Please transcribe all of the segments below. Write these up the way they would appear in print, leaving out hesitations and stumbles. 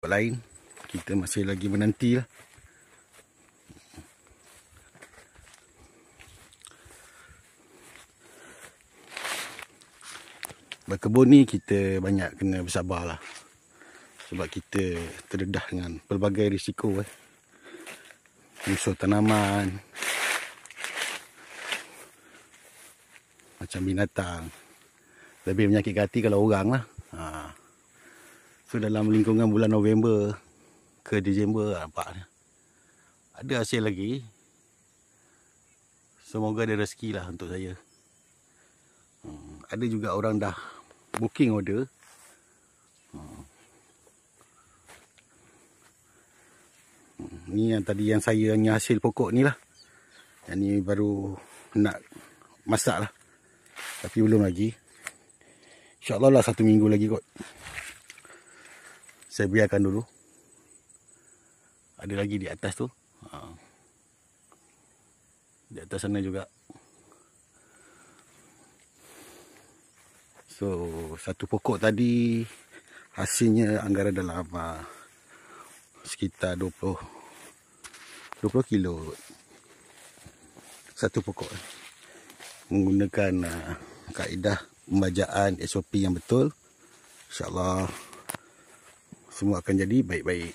lain. Kita masih lagi menanti lah. Berkebun ni kita banyak kena bersabar lah. Sebab kita terdedah dengan pelbagai risiko musuh tanaman, macam binatang. Lebih menyakitkan hati kalau orang lah. So dalam lingkungan bulan November ke Disember nampak ni ada hasil lagi. Semoga ada rezeki lah untuk saya. Ada juga orang dah booking order. Ni yang tadi yang saya hanya hasil pokok ni lah. Yang ni baru nak masak lah. Tapi belum lagi. InsyaAllah lah 1 minggu lagi kot. Saya biarkan dulu. Ada lagi di atas tu. Di atas sana juga. So, satu pokok tadi hasilnya anggaran dalam sekitar 20 kilo. Satu pokok. Menggunakan kaedah pembajaan SOP yang betul. InsyaAllah semua akan jadi baik-baik.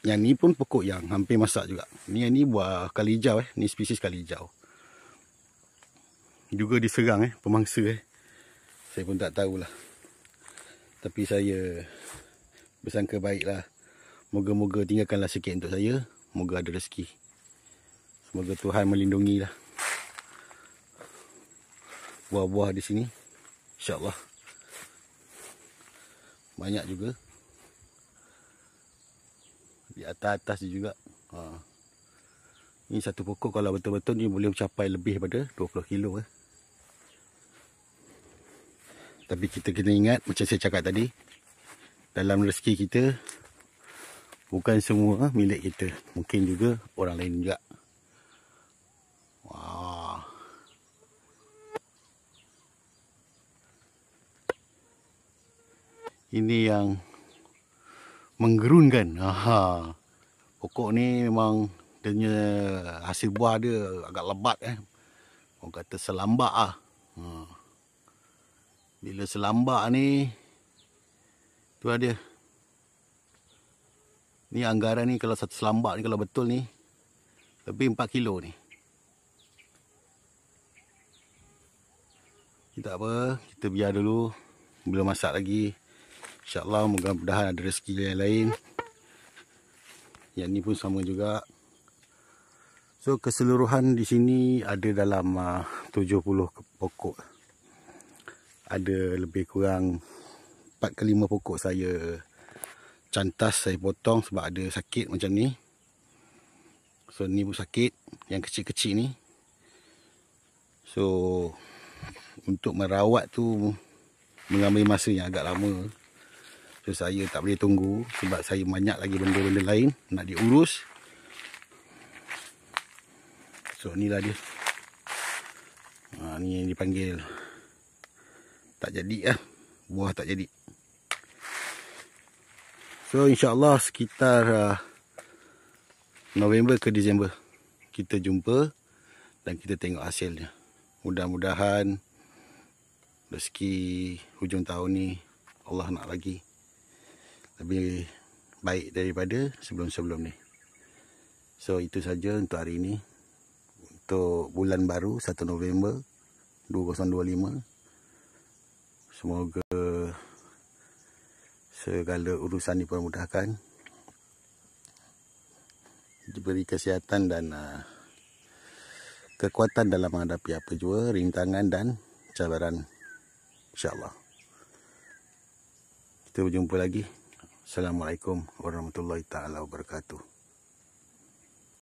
Yang ni pun pokok yang hampir masak juga. Yang ni buah kali hijau Ni spesies kali hijau. Juga diserang pemangsa Saya pun tak tahulah. Tapi saya bersangka baiklah. Moga-moga tinggalkanlah sikit untuk saya. Moga ada rezeki. Semoga Tuhan melindungi lah buah-buah di sini. InsyaAllah. Banyak juga. Di atas-atas juga. Ini satu pokok kalau betul-betul ni boleh mencapai lebih pada 20 kilo Tapi kita kena ingat macam saya cakap tadi, dalam rezeki kita bukan semua milik kita. Mungkin juga orang lain juga. Wah. Ini yang menggerunkan. Pokok ni memang dia hasil buah dia agak lebat Orang kata selambak lah. Bila selambak ni, tu dia. Ni anggaran ni kalau satu selambak ni kalau betul ni lebih 4 kilo ni. Tak apa, kita biar dulu. Belum masak lagi. InsyaAllah mudah-mudahan ada rezeki yang lain. Yang ni pun sama juga. So keseluruhan di sini ada dalam 70 pokok. Ada lebih kurang 4 ke 5 pokok saya cantas, saya potong sebab ada sakit macam ni. So ni pun sakit, yang kecil-kecil ni. So untuk merawat tu mengambil masa yang agak lama. So saya tak boleh tunggu sebab saya banyak lagi benda-benda lain nak diurus. So inilah dia. Ni yang dipanggil tak jadi buah tak jadi. So insyaAllah sekitar November ke Disember kita jumpa dan kita tengok hasilnya. Mudah-mudahan rezeki hujung tahun ni Allah nak lagi lebih baik daripada sebelum-sebelum ni. So itu saja untuk hari ini. Untuk bulan baru 1 November 2025. Semoga segala urusan dipermudahkan, diberi kesihatan dan kekuatan dalam menghadapi apa jua rintangan dan cabaran. InsyaAllah. Kita berjumpa lagi. Assalamualaikum warahmatullahi taala wabarakatuh.